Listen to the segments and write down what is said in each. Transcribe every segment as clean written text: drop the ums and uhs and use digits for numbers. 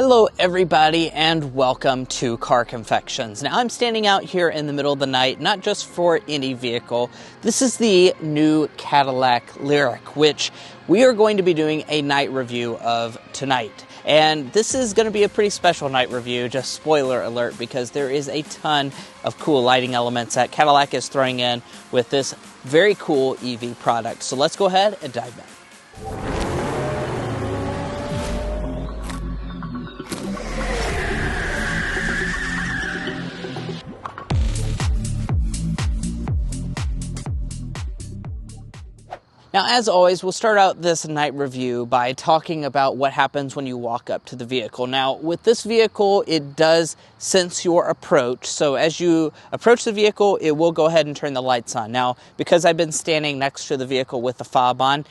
Hello everybody and welcome to Car Confections. Now I'm standing out here in the middle of the night, not just for any vehicle. This is the new Cadillac LYRIQ, which we are going to be doing a night review of tonight. And this is going to be a pretty special night review, just spoiler alert, because there is a ton of cool lighting elements that Cadillac is throwing in with this very cool EV product. So let's go ahead and dive in. Now, as always, we'll start out this night review by talking about what happens when you walk up to the vehicle. Now, with this vehicle, it does sense your approach. So as you approach the vehicle, it will go ahead and turn the lights on. Now, because I've been standing next to the vehicle with the fob on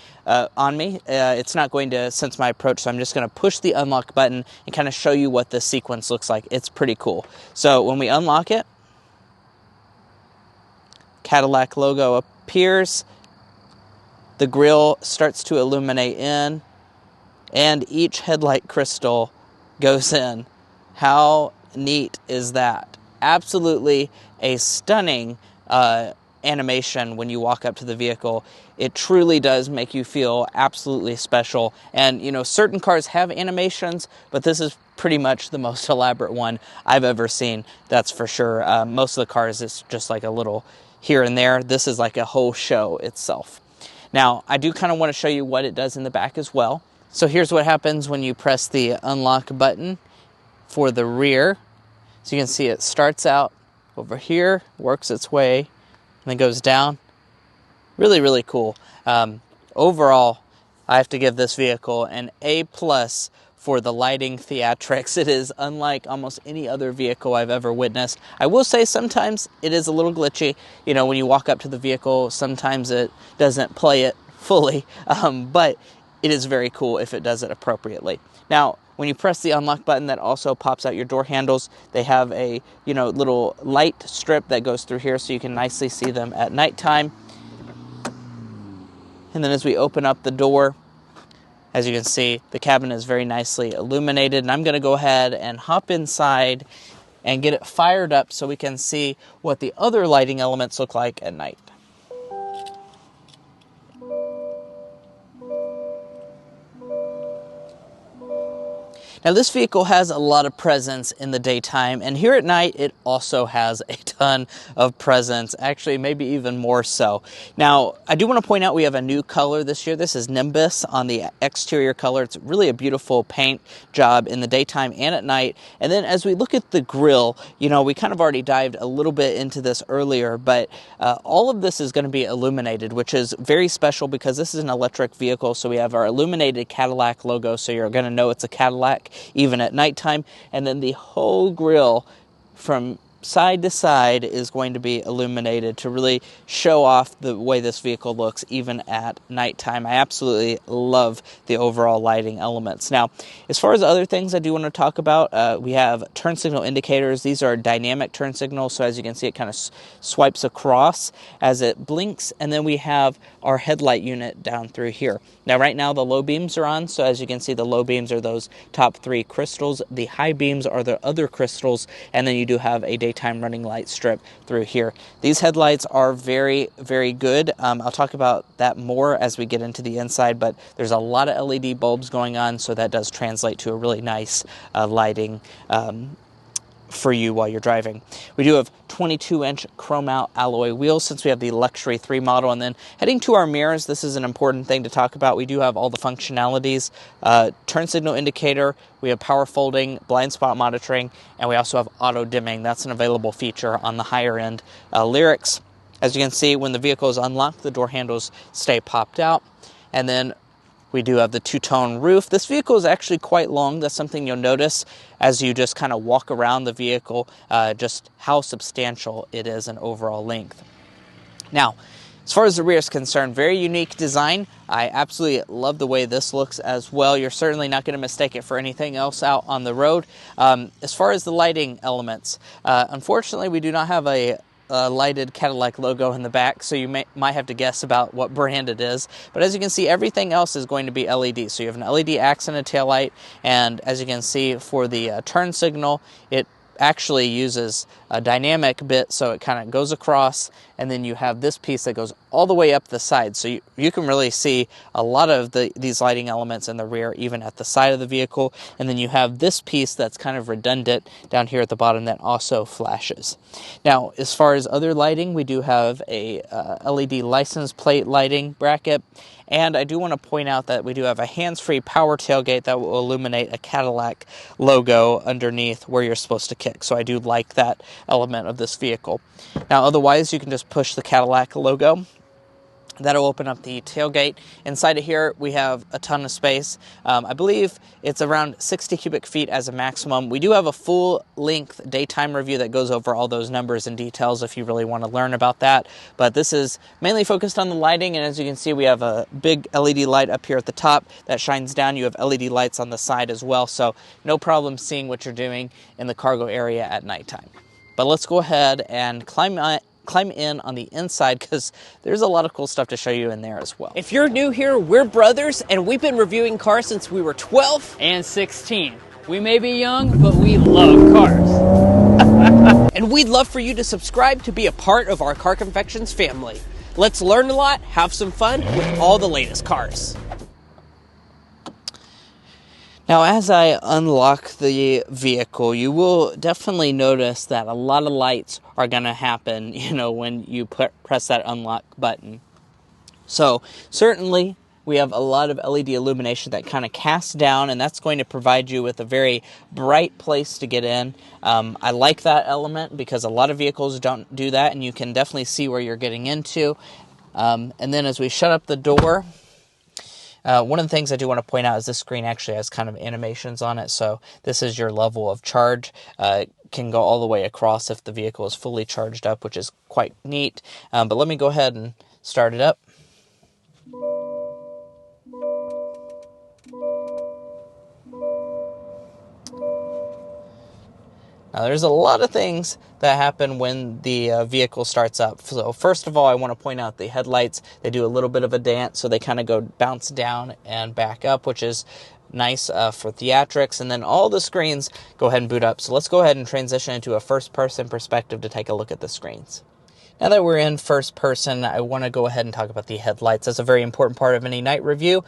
me, it's not going to sense my approach. So I'm just going to push the unlock button and kind of show you what this sequence looks like. It's pretty cool. So when we unlock it, Cadillac logo appears. The grille starts to illuminate in, and each headlight crystal goes in. How neat is that? Absolutely a stunning animation when you walk up to the vehicle. It truly does make you feel absolutely special. And, you know, certain cars have animations, but this is pretty much the most elaborate one I've ever seen, that's for sure. Most of the cars, it's just like a little here and there. This is like a whole show itself. Now, I do kind of want to show you what it does in the back as well. So here's what happens when you press the unlock button for the rear. So you can see it starts out over here, works its way, and then goes down. Really, really cool. Overall, I have to give this vehicle an A+ for the lighting theatrics. It is unlike almost any other vehicle I've ever witnessed. I will say sometimes it is a little glitchy. You know, when you walk up to the vehicle, sometimes it doesn't play it fully, but it is very cool if it does it appropriately. Now, when you press the unlock button, that also pops out your door handles. They have a, little light strip that goes through here so you can nicely see them at nighttime. And then as we open up the door, as you can see, the cabin is very nicely illuminated, and I'm going to go ahead and hop inside and get it fired up so we can see what the other lighting elements look like at night. Now, this vehicle has a lot of presence in the daytime, and here at night, it also has a ton of presence, actually maybe even more so. Now, I do want to point out we have a new color this year. This is Nimbus on the exterior color. It's really a beautiful paint job in the daytime and at night. And then as we look at the grille, we kind of already dived a little bit into this earlier, but all of this is going to be illuminated, which is very special because this is an electric vehicle. So we have our illuminated Cadillac logo, so you're going to know it's a Cadillac even at nighttime, and then the whole grille from side to side is going to be illuminated to really show off the way this vehicle looks even at nighttime. I absolutely love the overall lighting elements. Now, as far as other things I do want to talk about, we have turn signal indicators. These are dynamic turn signals, so as you can see, it kind of swipes across as it blinks, and then we have our headlight unit down through here. Now, right now, the low beams are on, so as you can see, the low beams are those top three crystals. The high beams are the other crystals, and then you do have a daytime running light strip through here. These headlights are very, very good. I'll talk about that more as we get into the inside, but there's a lot of LED bulbs going on, so that does translate to a really nice lighting for you while you're driving. We do have 22-inch chrome out alloy wheels since we have the Luxury 3 model. And then heading to our mirrors, this is an important thing to talk about. We do have all the functionalities, turn signal indicator, we have power folding, blind spot monitoring, and we also have auto dimming. That's an available feature on the higher end LYRIQs. As you can see, when the vehicle is unlocked, the door handles stay popped out. And then we do have the two-tone roof. This vehicle is actually quite long. That's something you'll notice as you just kind of walk around the vehicle, just how substantial it is in overall length. Now, as far as the rear is concerned, very unique design. I absolutely love the way this looks as well. You're certainly not going to mistake it for anything else out on the road. As far as the lighting elements, unfortunately, we do not have a lighted Cadillac logo in the back, so you might have to guess about what brand it is. But as you can see, everything else is going to be LED. So you have an LED accent taillight, and as you can see for the turn signal, it actually uses a dynamic bit, so it kind of goes across, and then you have this piece that goes all the way up the side. So you can really see a lot of these lighting elements in the rear, even at the side of the vehicle. And then you have this piece that's kind of redundant down here at the bottom that also flashes. Now, as far as other lighting, we do have a LED license plate lighting bracket. And I do want to point out that we do have a hands-free power tailgate that will illuminate a Cadillac logo underneath where you're supposed to kick. So I do like that element of this vehicle. Now, otherwise, you can just push the Cadillac logo. That'll open up the tailgate. Inside of here, we have a ton of space. I believe it's around 60 cubic feet as a maximum. We do have a full-length daytime review that goes over all those numbers and details if you really want to learn about that. But this is mainly focused on the lighting, and as you can see, we have a big LED light up here at the top that shines down. You have LED lights on the side as well, so no problem seeing what you're doing in the cargo area at nighttime. But let's go ahead and climb in on the inside, because there's a lot of cool stuff to show you in there as well. If you're new here, we're brothers, and we've been reviewing cars since we were 12 and 16. We may be young, but we love cars. And we'd love for you to subscribe to be a part of our Car Confections family. Let's learn a lot, have some fun with all the latest cars. Now, as I unlock the vehicle, you will definitely notice that a lot of lights are going to happen, when you press that unlock button. So, certainly, we have a lot of LED illumination that kind of casts down, and that's going to provide you with a very bright place to get in. I like that element because a lot of vehicles don't do that, and you can definitely see where you're getting into. And then as we shut up the door, one of the things I do want to point out is this screen actually has kind of animations on it. So this is your level of charge. It can go all the way across if the vehicle is fully charged up, which is quite neat. But let me go ahead and start it up. Now, there's a lot of things that happen when the vehicle starts up. So first of all, I want to point out the headlights. They do a little bit of a dance, so they kind of bounce down and back up, which is nice for theatrics. And then all the screens go ahead and boot up. So let's go ahead and transition into a first-person perspective to take a look at the screens. Now that we're in first person, I want to go ahead and talk about the headlights. That's a very important part of any night review.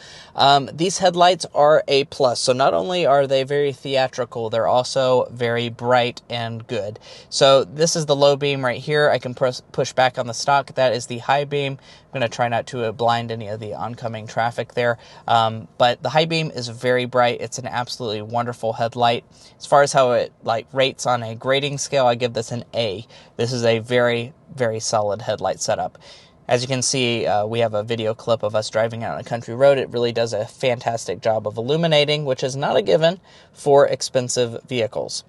These headlights are a plus. So not only are they very theatrical, they're also very bright and good. So this is the low beam right here. I can push back on the stock. That is the high beam. I'm going to try not to blind any of the oncoming traffic there. But the high beam is very bright. It's an absolutely wonderful headlight. As far as how it rates on a grading scale, I give this an A. This is a very, very solid headlight setup. As you can see, we have a video clip of us driving out on a country road. It really does a fantastic job of illuminating, which is not a given for expensive vehicles.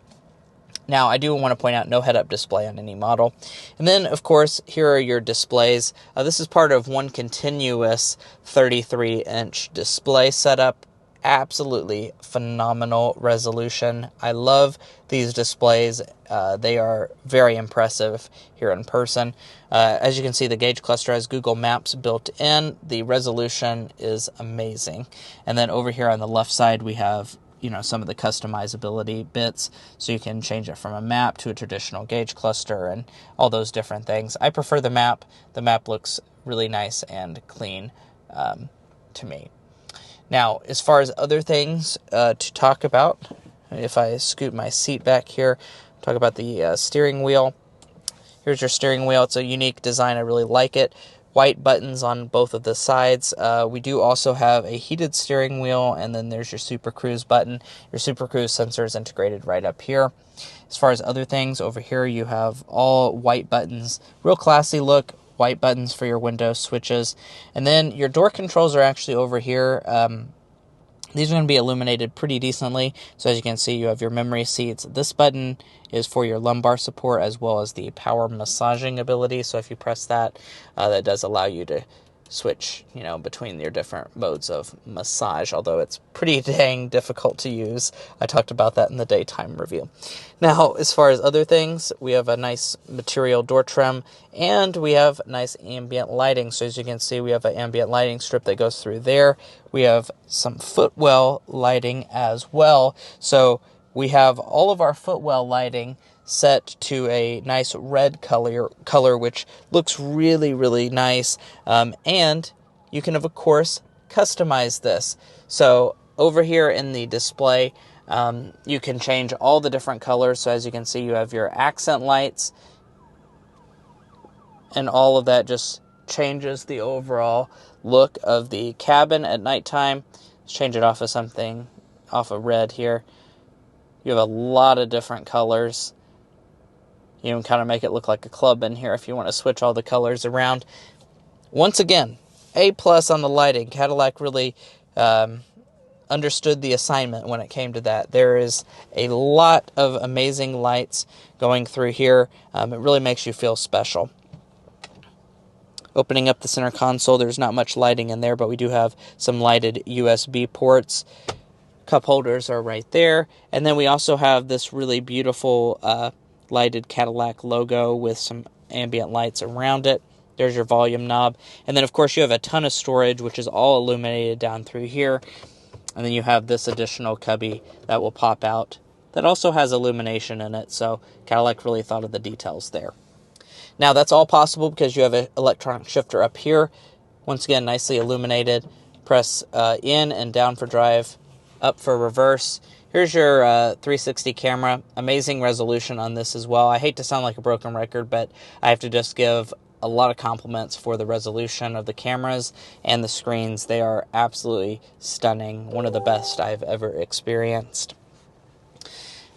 Now, I do want to point out no head-up display on any model. And then, of course, here are your displays. This is part of one continuous 33-inch display setup. Absolutely phenomenal resolution. I love these displays. They are very impressive here in person. As you can see, the gauge cluster has Google Maps built in. The resolution is amazing. And then over here on the left side, we have some of the customizability bits, so you can change it from a map to a traditional gauge cluster and all those different things. I prefer the map. The map looks really nice and clean to me. Now, as far as other things to talk about, if I scoot my seat back here, talk about the steering wheel. Here's your steering wheel. It's a unique design. I really like it. White buttons on both of the sides. We do also have a heated steering wheel, and then there's your Super Cruise button. Your Super Cruise sensor is integrated right up here. As far as other things, over here you have all white buttons. Real classy look. White buttons for your window switches. And then your door controls are actually over here. These are going to be illuminated pretty decently. So as you can see, you have your memory seats. This button is for your lumbar support as well as the power massaging ability. So if you press that, that does allow you to switch, between your different modes of massage, although it's pretty dang difficult to use. I talked about that in the daytime review. Now, as far as other things, we have a nice material door trim, and we have nice ambient lighting. So as you can see, we have an ambient lighting strip that goes through there. We have some footwell lighting as well. So we have all of our footwell lighting set to a nice red color, which looks really, really nice. And you can, of course, customize this. So over here in the display, you can change all the different colors. So as you can see, you have your accent lights, and all of that just changes the overall look of the cabin at nighttime. Let's change it off of red here. You have a lot of different colors. You can kind of make it look like a club in here if you want to switch all the colors around. Once again, A+ on the lighting. Cadillac really understood the assignment when it came to that. There is a lot of amazing lights going through here. It really makes you feel special. Opening up the center console, there's not much lighting in there, but we do have some lighted USB ports. Cup holders are right there. And then we also have this really beautiful lighted Cadillac logo with some ambient lights around it. There's your volume knob. And then, of course, you have a ton of storage, which is all illuminated down through here. And then you have this additional cubby that will pop out that also has illumination in it. So Cadillac really thought of the details there. Now, that's all possible because you have an electronic shifter up here. Once again, nicely illuminated. Press in and down for drive, up for reverse. Here's your 360 camera. Amazing resolution on this as well. I hate to sound like a broken record, but I have to just give a lot of compliments for the resolution of the cameras and the screens. They are absolutely stunning. One of the best I've ever experienced.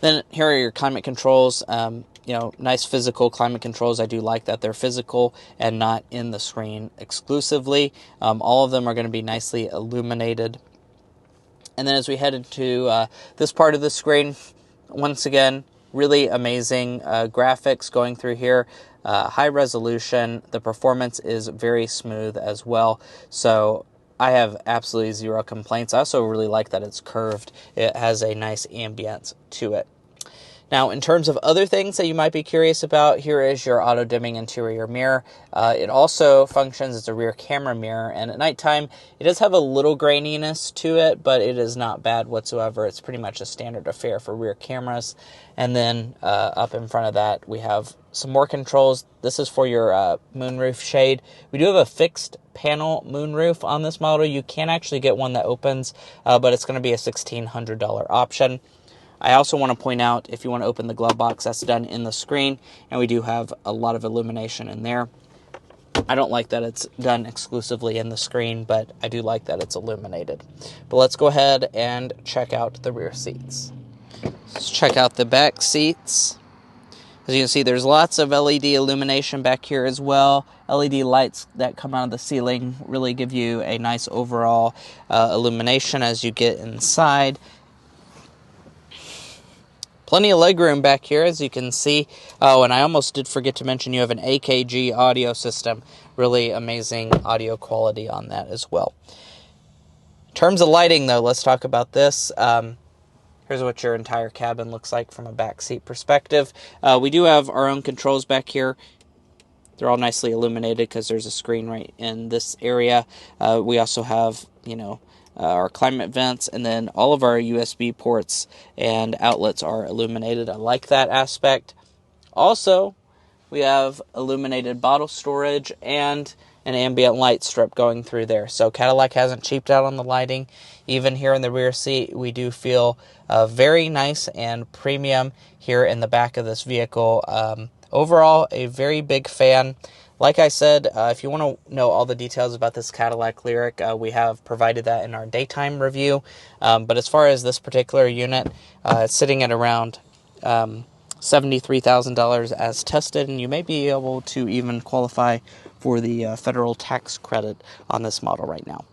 Then here are your climate controls. Nice physical climate controls. I do like that they're physical and not in the screen exclusively. All of them are going to be nicely illuminated. And then as we head into this part of the screen, once again, really amazing graphics going through here. High resolution. The performance is very smooth as well. So I have absolutely zero complaints. I also really like that it's curved. It has a nice ambience to it. Now, in terms of other things that you might be curious about, here is your auto-dimming interior mirror. It also functions as a rear camera mirror, and at nighttime, it does have a little graininess to it, but it is not bad whatsoever. It's pretty much a standard affair for rear cameras. And then up in front of that, we have some more controls. This is for your moonroof shade. We do have a fixed panel moonroof on this model. You can actually get one that opens, but it's going to be a $1,600 option. I also want to point out, if you want to open the glove box, that's done in the screen, and we do have a lot of illumination in there. I don't like that it's done exclusively in the screen, but I do like that it's illuminated. But let's go ahead and check out the rear seats. Let's check out the back seats. As you can see, there's lots of LED illumination back here as well. LED lights that come out of the ceiling really give you a nice overall illumination as you get inside. Plenty of legroom back here, as you can see. Oh, and I almost did forget to mention you have an AKG audio system. Really amazing audio quality on that as well. In terms of lighting, though, let's talk about this. Here's what your entire cabin looks like from a backseat perspective. We do have our own controls back here. They're all nicely illuminated because there's a screen right in this area. We also have, our climate vents, and then all of our USB ports and outlets are illuminated. I like that aspect. Also, we have illuminated bottle storage and an ambient light strip going through there. So Cadillac hasn't cheaped out on the lighting. Even here in the rear seat, we do feel very nice and premium here in the back of this vehicle. Overall, a very big fan. Like I said, if you want to know all the details about this Cadillac LYRIQ, we have provided that in our daytime review. But as far as this particular unit, it's sitting at around $73,000 as tested, and you may be able to even qualify for the federal tax credit on this model right now.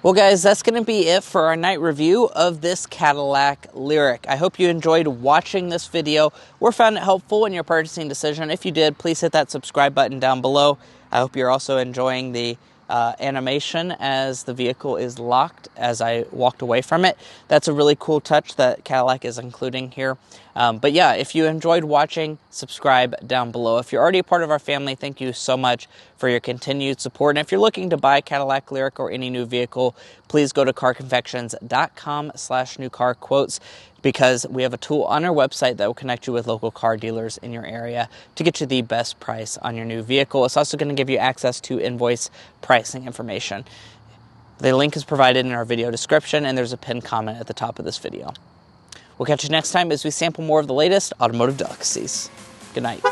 Well, guys, that's going to be it for our night review of this Cadillac LYRIQ. I hope you enjoyed watching this video or found it helpful in your purchasing decision. If you did, please hit that subscribe button down below. I hope you're also enjoying the animation as the vehicle is locked as I walked away from it. That's a really cool touch that Cadillac is including here. But yeah, if you enjoyed watching, subscribe down below. If you're already a part of our family, thank you so much for your continued support. And if you're looking to buy Cadillac LYRIQ or any new vehicle, please go to carconfections.com/newcarquotes, because we have a tool on our website that will connect you with local car dealers in your area to get you the best price on your new vehicle. It's also going to give you access to invoice pricing information. The link is provided in our video description, and there's a pinned comment at the top of this video. We'll catch you next time as we sample more of the latest automotive delicacies. Good night.